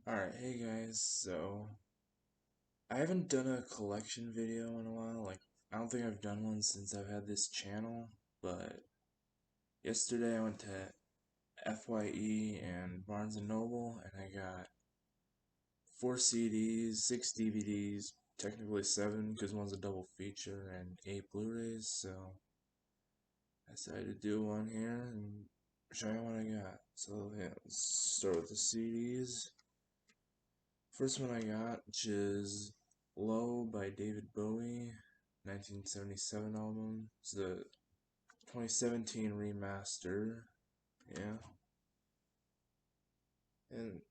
Alright, hey guys, so I haven't done a collection video in a while. I don't think I've done one since I've had this channel, but yesterday I went to FYE and Barnes Noble and I got 4 CDs, 6 DVDs, technically 7 because one's a double feature, and 8 Blu-rays, so I decided to do one here and show you what I got. So yeah, let's start with the CDs. First one I got, which is Low by David Bowie, 1977 album. It's the 2017 remaster. Yeah. And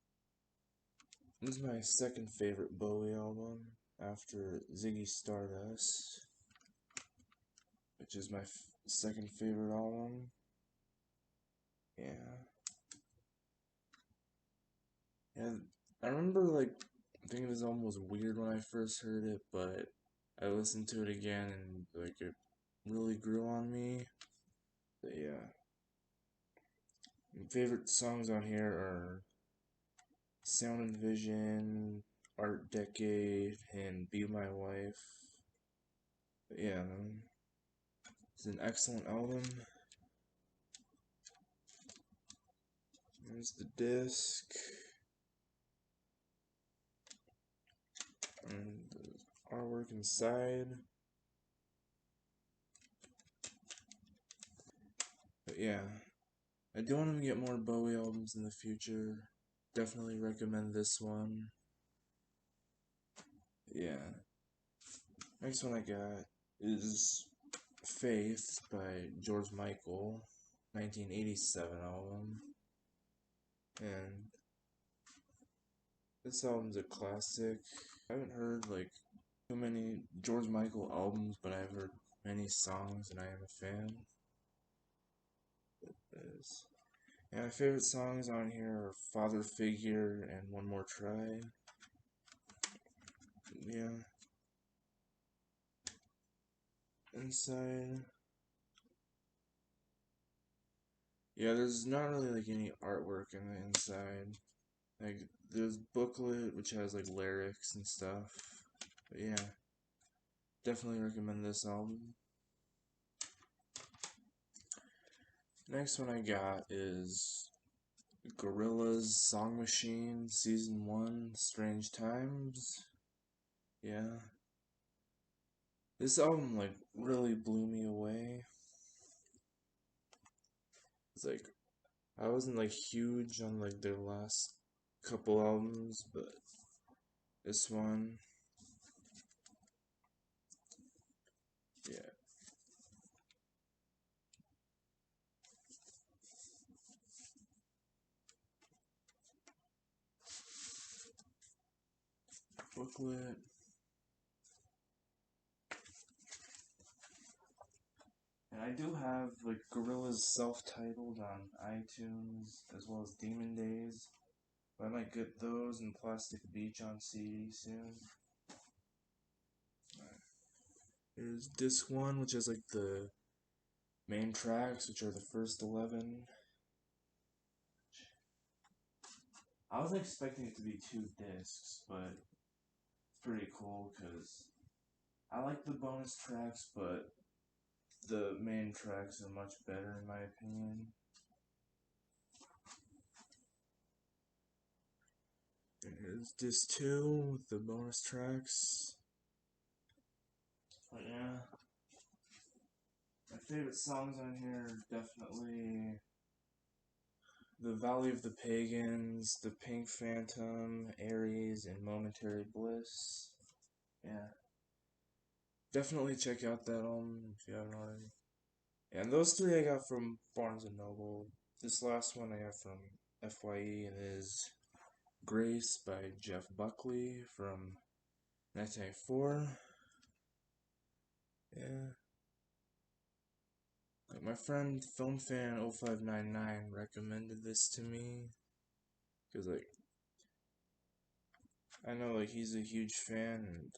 this is my second favorite Bowie album after Ziggy Stardust, which is my second favorite album. Yeah. And I remember thinking this album was weird when I first heard it, but I listened to it again and it really grew on me. But yeah. My favorite songs on here are Sound and Vision, Art Decade, and Be My Wife. But yeah, it's an excellent album. There's the disc. And the artwork inside. But yeah, I do want to get more Bowie albums in the future. Definitely recommend this one. Yeah. Next one I got is Faith by George Michael, 1987 album. And this album's a classic. I haven't heard too many George Michael albums, but I've heard many songs and I am a fan. And my favorite songs on here are Father Figure and One More Try. Yeah. Inside. Yeah, there's not really any artwork in the inside. There's booklet which has lyrics and stuff. But yeah, definitely recommend this album. Next one I got is Gorillaz Song Machine Season 1 Strange Times. Yeah. This album really blew me away. It's I wasn't huge on their last couple albums, but this one, yeah. Booklet. And I do have Gorillaz self-titled on iTunes as well as Demon Days. But I might get those and Plastic Beach on CD soon. Here's disc 1, which has the main tracks, which are the first 11. I was expecting it to be 2 discs, but it's pretty cool because I like the bonus tracks, but the main tracks are much better in my opinion. And here's disc 2 with the bonus tracks. But yeah, my favorite songs on here are definitely The Valley of the Pagans, The Pink Phantom, Aries, and Momentary Bliss. Yeah. Definitely check out that album if you haven't already. And those 3 I got from Barnes & Noble. This last one I got from FYE and is Grace by Jeff Buckley from 1994. Yeah. My friend FilmFan0599 recommended this to me. Because I know he's a huge fan and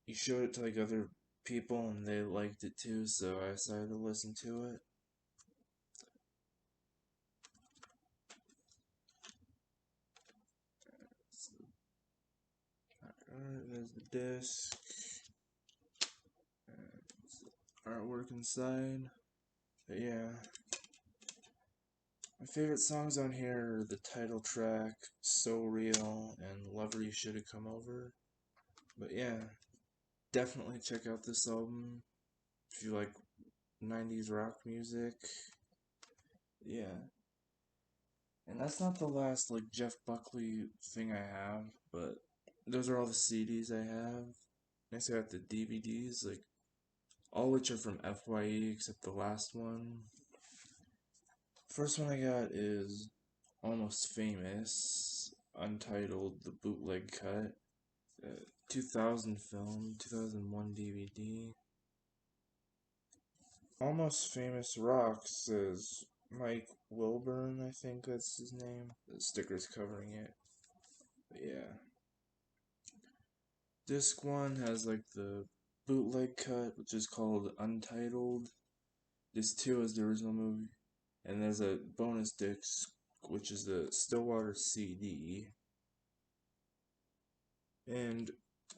he showed it to other people and they liked it too, so I decided to listen to it. Alright, there's the disc. Artwork inside. But yeah. My favorite songs on here are the title track, So Real, and Lover You Should Have Come Over. But yeah, definitely check out this album if you like 90s rock music. Yeah. And that's not the last like Jeff Buckley thing I have, but those are all the CDs I have. Next I got the DVDs, like all which are from FYE except the last one. First one I got is Almost Famous, Untitled, the bootleg cut, 2000 film, 2001 DVD. Almost Famous rocks says Mike Wilburn, I think that's his name. The sticker's covering it. But yeah. Disc 1 has like the bootleg cut, which is called Untitled. Disc 2 is the original movie. And there's a bonus disc, which is the Stillwater CD. And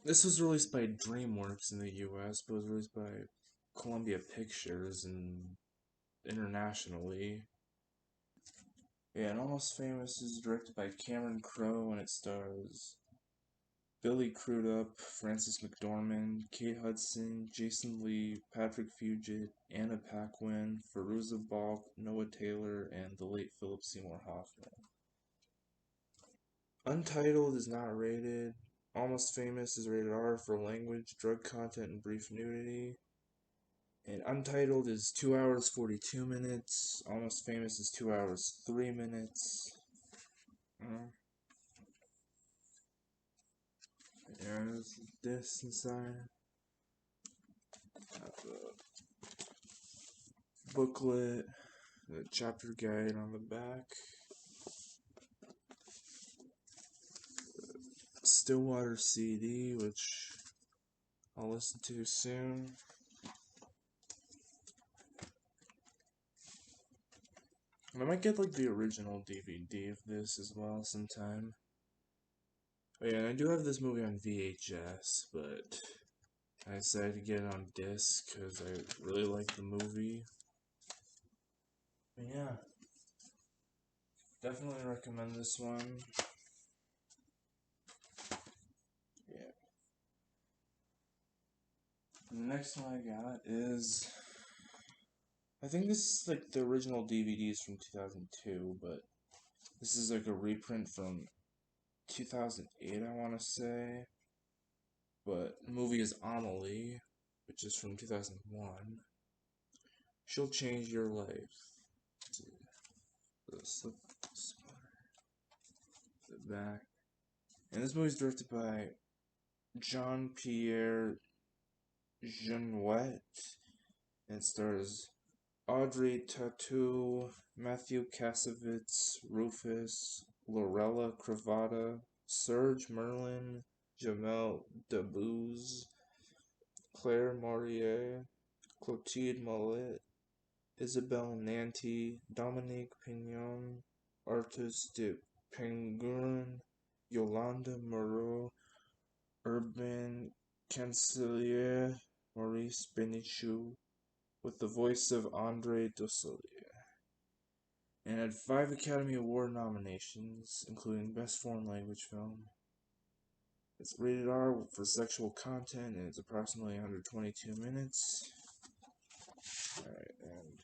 this was released by DreamWorks in the US, but was released by Columbia Pictures and internationally. Yeah, and Almost Famous is directed by Cameron Crowe, and it stars Billy Crudup, Frances McDormand, Kate Hudson, Jason Lee, Patrick Fugit, Anna Paquin, Fairuza Balk, Noah Taylor, and the late Philip Seymour Hoffman. Untitled is not rated. Almost Famous is rated R for language, drug content, and brief nudity. And Untitled is 2 hours 42 minutes. Almost Famous is 2 hours 3 minutes. Yeah, there's this inside. Have the booklet, the chapter guide on the back. Stillwater CD, which I'll listen to soon. And I might get like the original DVD of this as well sometime. Oh yeah, and I do have this movie on VHS, but I decided to get it on disc because I really like the movie. But yeah, definitely recommend this one. Yeah. The next one I got is, I think this is like the original DVDs from 2002, but this is like a reprint from 2008, I want to say. But the movie is Amelie, which is from 2001. She'll change your life. Slip the back. And this movie is directed by Jean-Pierre Jeunet, and it stars Audrey Tautou, Matthew Kasovitz, Rufus, Lorella Cravata, Serge Merlin, Jamel Debbouze, Claire Maurier, Clotilde Mollet, Isabelle Nanty, Dominique Pignon, Artus de Penguin, Yolanda Moreau, Urban Cancelier, Maurice Benichou, with the voice of Andre Dussolier, and had 5 Academy Award nominations, including Best Foreign Language Film. It's rated R for sexual content, and it's approximately 122 minutes. Alright, and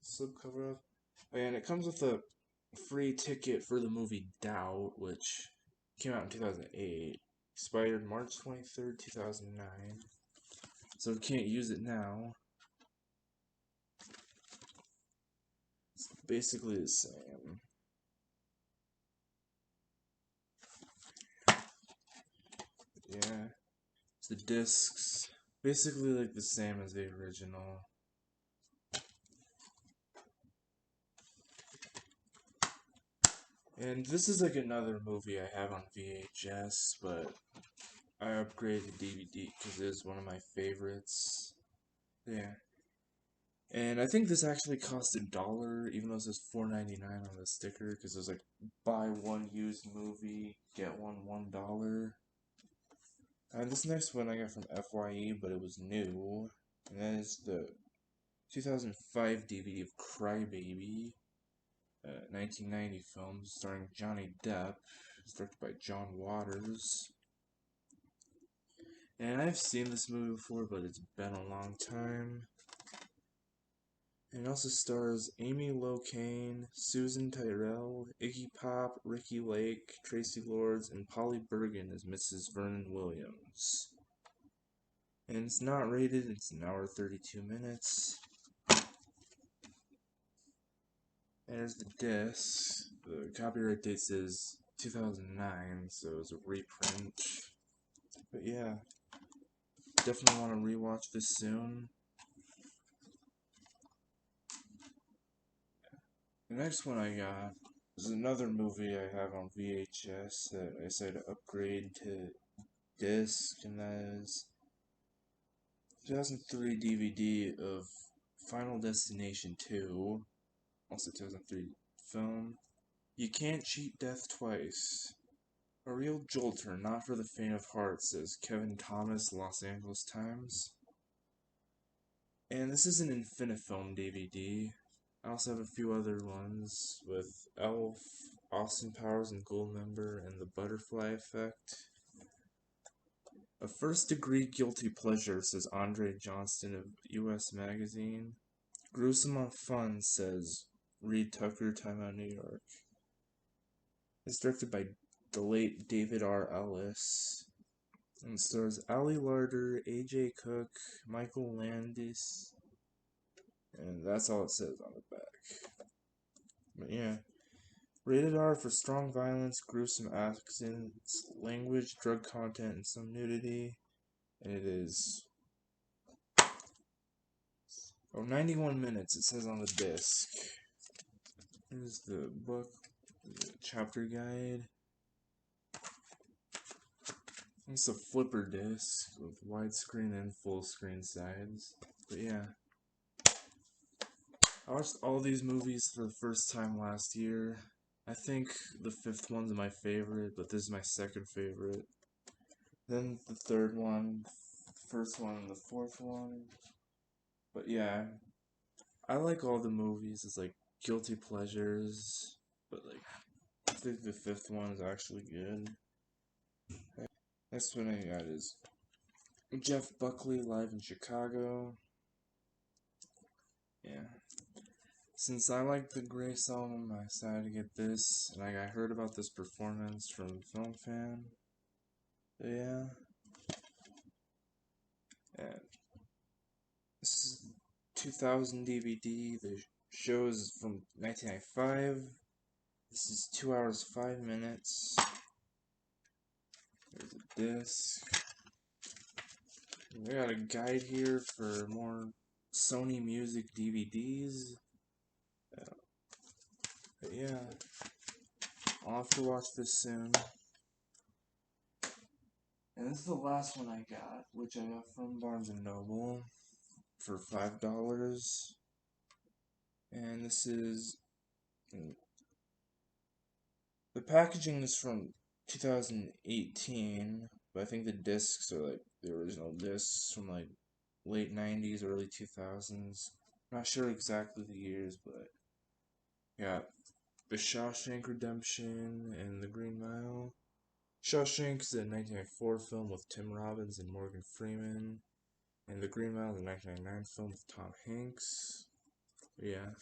slipcover up. Oh, yeah, and it comes with a free ticket for the movie Doubt, which came out in 2008. Expired March 23rd, 2009. So we can't use it now. It's basically the same. Yeah. It's the discs. Basically like the same as the original. And this is like another movie I have on VHS, but I upgraded to DVD because it is one of my favorites. Yeah. And I think this actually cost $1, even though it says $4.99 on the sticker, because it was like buy one used movie, get one $1. This next one I got from FYE, but it was new. And that is the 2005 DVD of Crybaby, 1990 film starring Johnny Depp. It's directed by John Waters. And I've seen this movie before, but it's been a long time. And it also stars Amy Locane, Susan Tyrrell, Iggy Pop, Ricky Lake, Tracy Lords, and Polly Bergen as Mrs. Vernon Williams. And it's not rated, it's an hour 32 minutes. And there's the disc. The copyright date says 2009, so it's a reprint. But yeah, definitely want to rewatch this soon. The next one I got is another movie I have on VHS that I decided to upgrade to disc, and that is 2003 DVD of Final Destination 2, also 2003 film. You can't cheat death twice. A real jolter, not for the faint of heart, says Kevin Thomas, Los Angeles Times. And this is an Infinifilm DVD. I also have a few other ones with Elf, Austin Powers and Goldmember, and The Butterfly Effect. A first-degree guilty pleasure, says Andre Johnston of US Magazine. Gruesome on fun, says Reed Tucker, Time Out New York. It's directed by the late David R. Ellis. And it stars Ali Larder, AJ Cook, Michael Landis. And that's all it says on the back. But yeah. Rated R for strong violence, gruesome accents, language, drug content, and some nudity. And it is 91 minutes, it says on the disc. Here's the book, the chapter guide. It's a flipper disc with widescreen and full screen sides. But yeah. I watched all these movies for the first time last year. I think the fifth one's my favorite, but this is my second favorite. Then the third one, the first one, and the fourth one. But yeah, I like all the movies. It's like guilty pleasures, but like I think the fifth one is actually good. Next one I got is Jeff Buckley live in Chicago. Yeah. Since I like the Grace album, I decided to get this, and I heard about this performance from Film Fan. But yeah. And this is 2000 DVD. The show is from 1995. This is 2 hours 5 minutes. There's a disc. We got a guide here for more Sony Music DVDs. But yeah, I'll have to watch this soon. And this is the last one I got, which I got from Barnes Noble for $5. And this is the packaging is from 2018, but I think the discs are like the original discs from like late 90s, early 2000s. Not sure exactly the years, but yeah, The Shawshank Redemption and The Green Mile. Shawshank is a 1994 film with Tim Robbins and Morgan Freeman, and The Green Mile is a 1999 film with Tom Hanks. Yeah,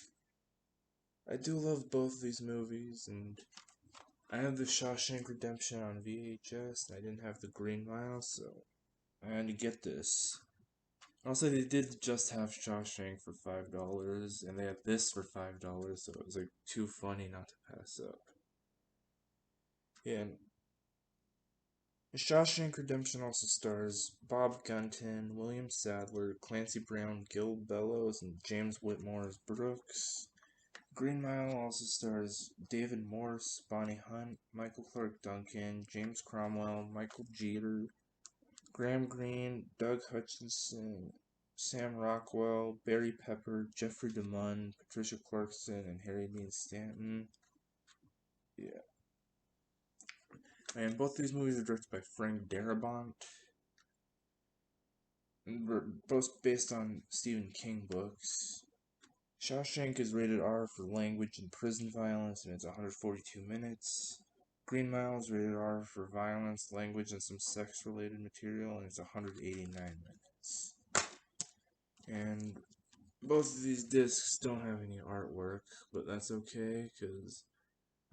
I do love both of these movies, and I have The Shawshank Redemption on VHS, and I didn't have The Green Mile, so I had to get this. Also, they did just have Shawshank for $5, and they had this for $5, so it was like too funny not to pass up. Yeah, and Shawshank Redemption also stars Bob Gunton, William Sadler, Clancy Brown, Gil Bellows, and James Whitmore as Brooks. Green Mile also stars David Morse, Bonnie Hunt, Michael Clark Duncan, James Cromwell, Michael Jeter, Graham Greene, Doug Hutchinson, Sam Rockwell, Barry Pepper, Jeffrey DeMunn, Patricia Clarkson, and Harry Dean Stanton. Yeah. And both these movies are directed by Frank Darabont. both based on Stephen King books. Shawshank is rated R for language and prison violence, and it's 142 minutes. Green Mile is rated R for violence, language, and some sex-related material, and it's 189 minutes. And both of these discs don't have any artwork, but that's okay, because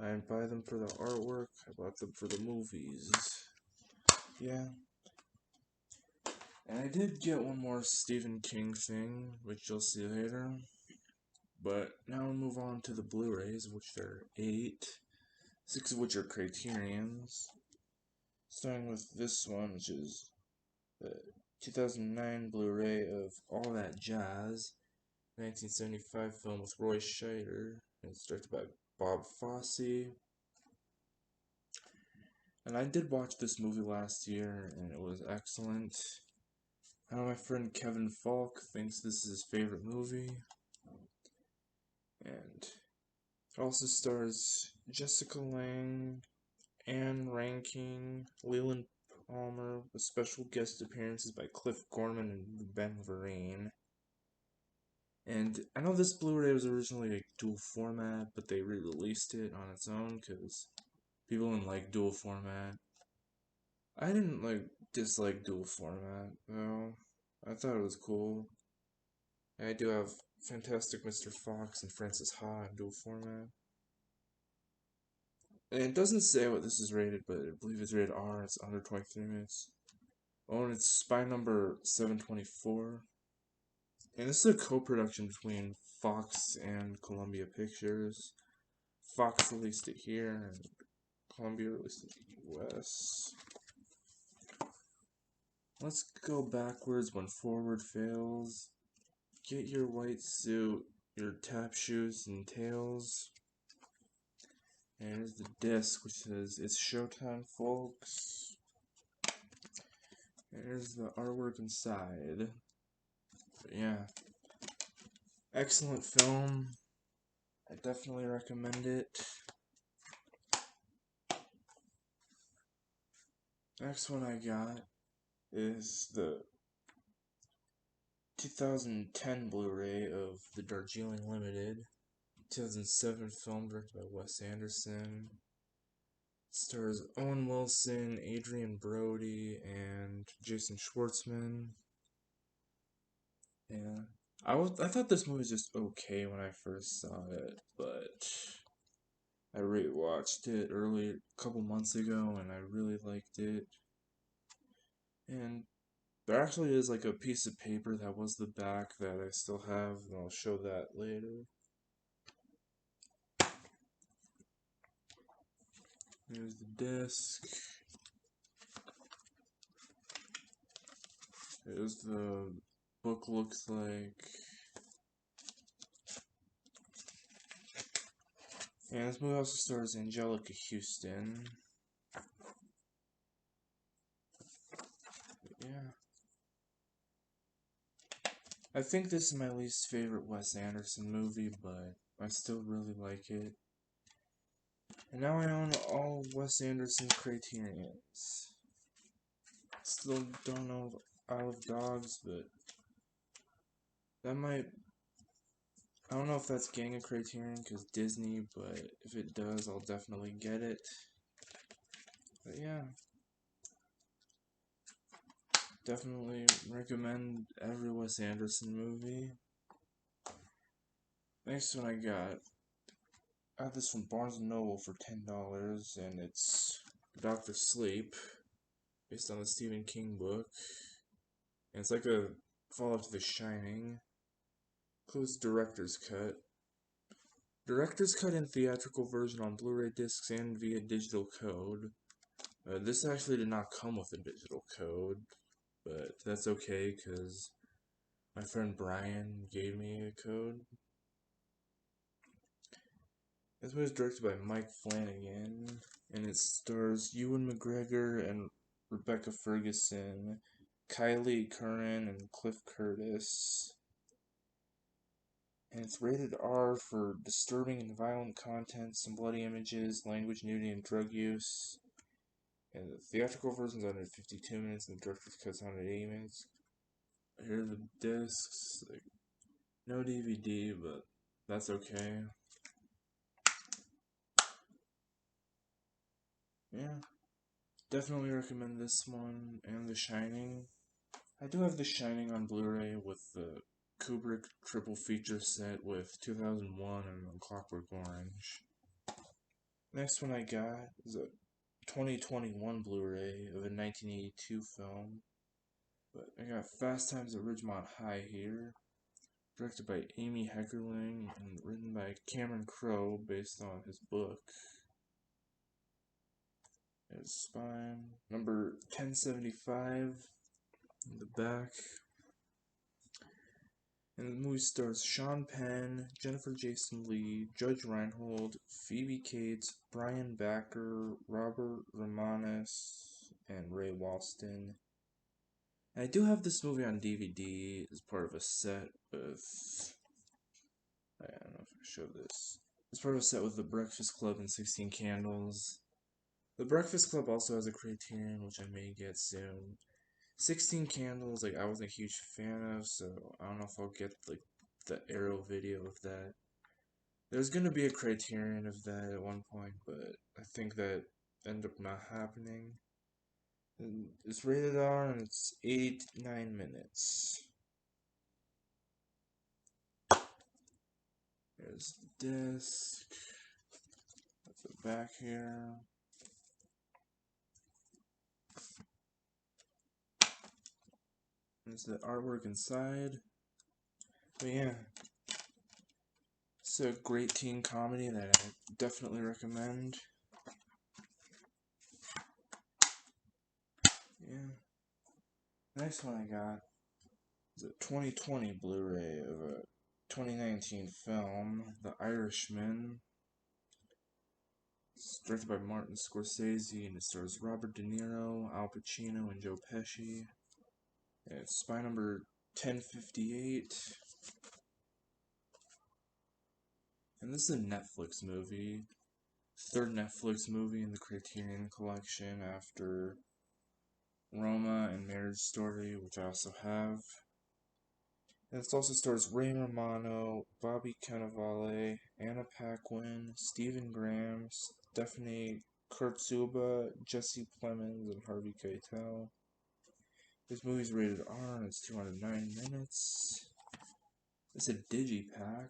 I didn't buy them for the artwork, I bought them for the movies. Yeah. And I did get one more Stephen King thing, which you'll see later. But now we'll move on to the Blu-rays, which there are 8, 6 of which are Criterions. Starting with this one, which is the 2009 Blu-ray of All That Jazz, 1975 film with Roy Scheider, and it's directed by Bob Fosse. And I did watch this movie last year, and it was excellent. I know my friend Kevin Falk thinks this is his favorite movie. And it also stars Jessica Lange, Anne Rankin, Leland Palmer, with special guest appearances by Cliff Gorman and Ben Vereen. And I know this Blu-ray was originally a dual format, but they re-released it on its own because people didn't like dual format. I didn't dislike dual format though. I thought it was cool. I do have Fantastic Mr. Fox and Francis Ha in dual format. And it doesn't say what this is rated, but I believe it's rated R. It's under 23 minutes. Oh, and it's spy number 724. And this is a co-production between Fox and Columbia Pictures. Fox released it here, and Columbia released it in the US. Let's go backwards when forward fails. Get your white suit, your tap shoes and tails. And here's the disc, which says, "It's showtime, folks." And here's the artwork inside. But yeah. Excellent film. I definitely recommend it. Next one I got is the 2010 Blu-ray of the Darjeeling Limited. 2007 film directed by Wes Anderson. It stars Owen Wilson, Adrian Brody, and Jason Schwartzman. Yeah. I thought this movie was just okay when I first saw it, but I rewatched it a couple months ago, and I really liked it. And there actually is a piece of paper that was the back that I still have, and I'll show that later. Here's the disc. Here's the book looks like. And this movie also stars Angelica Houston. But yeah. I think this is my least favorite Wes Anderson movie, but I still really like it. And now I own all Wes Anderson Criterions. Still don't know Isle of Dogs, but that might... I don't know if that's getting a Criterion because Disney, but if it does, I'll definitely get it. But yeah. Definitely recommend every Wes Anderson movie. Next one I got this from Barnes Noble for $10, and it's Dr. Sleep, based on the Stephen King book. And it's like a follow-up to The Shining. Includes director's cut. Director's cut and theatrical version on Blu-ray discs and via digital code. This actually did not come with a digital code, but that's okay because my friend Brian gave me a code. This movie is directed by Mike Flanagan, and it stars Ewan McGregor and Rebecca Ferguson, Kylie Curran, and Cliff Curtis. And it's rated R for disturbing and violent content, some bloody images, language, nudity, and drug use. And the theatrical version is under 52 minutes, and the director's cut is under 80 minutes. Here are the discs. Like, no DVD, but that's okay. Yeah, definitely recommend this one and The Shining. I do have The Shining on Blu-ray with the Kubrick triple feature set with 2001 and Clockwork Orange. Next one I got is a 2021 Blu-ray of a 1982 film. But I got Fast Times at Ridgemont High here, directed by Amy Heckerling and written by Cameron Crowe based on his book. His spine. Number 1075 in the back. And the movie stars Sean Penn, Jennifer Jason Leigh, Judge Reinhold, Phoebe Cates, Brian Backer, Robert Romanus, and Ray Walston. And I do have this movie on DVD as part of a set with... I don't know if I showed this. It's part of a set with The Breakfast Club and 16 Candles. The Breakfast Club also has a Criterion, which I may get soon. 16 Candles, like, I wasn't a huge fan of, so I don't know if I'll get, like, the Arrow video of that. There's gonna be a Criterion of that at one point, but I think that ended up not happening. And it's rated R, and it's 89 minutes. There's the disc. That's the back here. There's the artwork inside. But yeah, it's a great teen comedy that I definitely recommend. Yeah. Next one I got is a 2020 Blu-ray of a 2019 film, The Irishman. It's directed by Martin Scorsese and it stars Robert De Niro, Al Pacino, and Joe Pesci. And it's spy number 1058. And this is a Netflix movie. Third Netflix movie in the Criterion collection after Roma and Marriage Story, which I also have. And it also stars Ray Romano, Bobby Cannavale, Anna Paquin, Stephen Graham, Stephanie Kurtzuba, Jesse Plemons, and Harvey Keitel. This movie's rated R and it's 209 minutes. It's a digipack.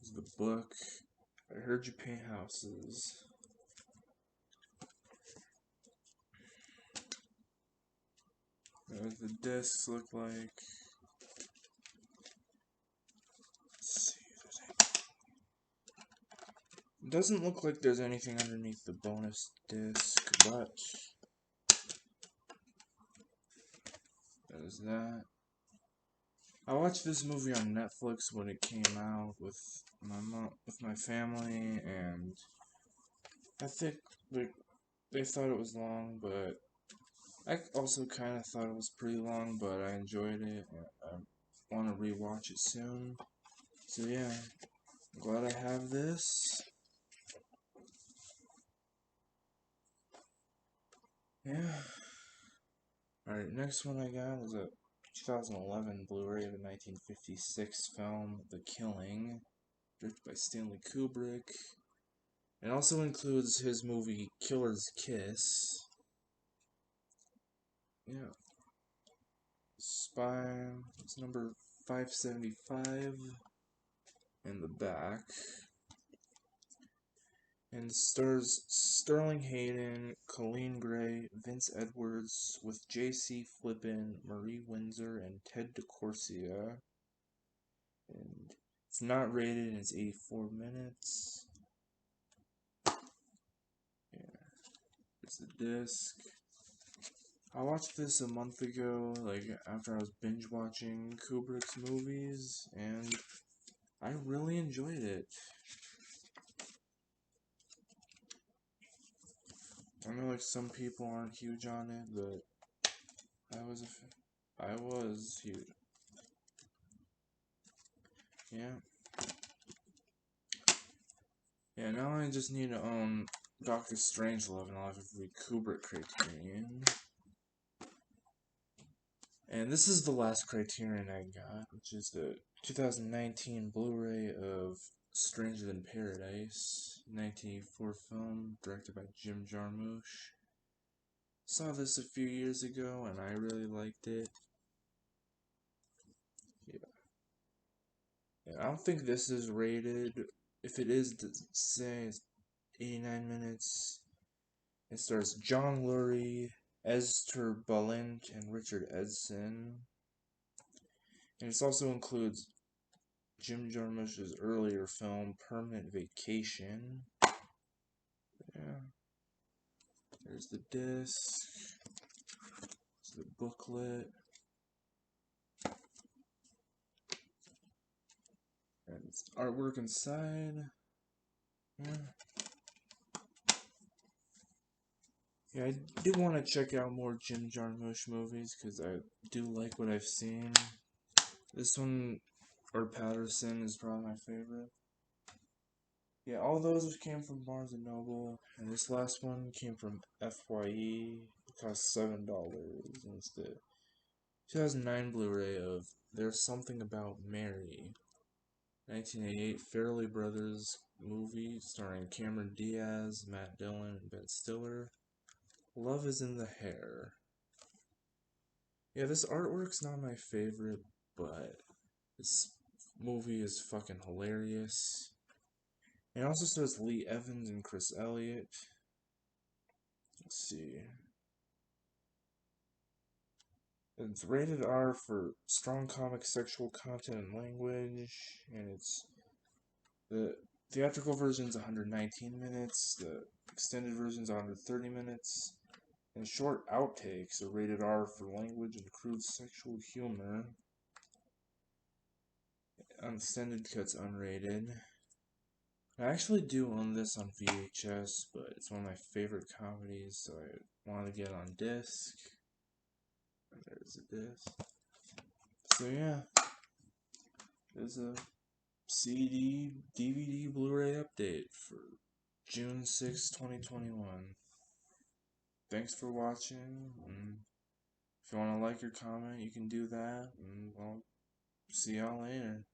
This is the book. I Heard You Paint Houses. What the discs look like. Let's see if there's anything. It doesn't look like there's anything underneath the bonus disc, but there's that. I watched this movie on Netflix when it came out with my family, and I think they thought it was long, but I also kind of thought it was pretty long, but I enjoyed it, and I want to rewatch it soon. So yeah, I'm glad I have this. Yeah. Alright, next one I got is a 2011 Blu-ray of a 1956 film, The Killing, directed by Stanley Kubrick. It also includes his movie Killer's Kiss. Yeah. Spy, it's number 575 in the back. And stars Sterling Hayden, Colleen Gray, Vince Edwards, with J.C. Flippin, Marie Windsor, and Ted DeCorsia. And it's not rated, and it's 84 minutes. Yeah, it's the disc. I watched this a month ago, like after I was binge watching Kubrick's movies, and I really enjoyed it. I know like some people aren't huge on it, but I was huge. Yeah. Yeah, now I just need to own Doctor Strangelove and I'll have every Kubrick Criterion. And this is the last Criterion I got, which is the 2019 Blu-ray of Stranger Than Paradise, 1984 film, directed by Jim Jarmusch. Saw this a few years ago and I really liked it. Yeah, I don't think this is rated. If it is, say it's 89 minutes. It stars John Lurie, Esther Balint, and Richard Edson. And it also includes Jim Jarmusch's earlier film, Permanent Vacation. Yeah. There's the disc. There's the booklet. And it's artwork inside. Yeah. Yeah, I do want to check out more Jim Jarmusch movies because I do like what I've seen. This one, or Patterson, is probably my favorite. Yeah, all those came from Barnes Noble, and this last one came from FYE. It cost $7, and it's the 2009 Blu-ray of There's Something About Mary, 1988 Farrelly Brothers movie starring Cameron Diaz, Matt Dillon, and Ben Stiller. Love is in the Hair. Yeah, this artwork's not my favorite, but this movie is fucking hilarious. It also stars Lee Evans and Chris Elliott. Let's see. It's rated R for strong comic sexual content and language, and it's the theatrical version's 119 minutes, the extended version's 130 minutes, and short outtakes are rated R for language and crude sexual humor. Extended cuts unrated. I actually do own this on VHS, but it's one of my favorite comedies, so I want to get on disc. And there's a disc. So yeah, there's a CD, DVD, Blu-ray update for June 6, 2021. Thanks for watching, and if you want to like or comment, you can do that, and I'll see y'all later.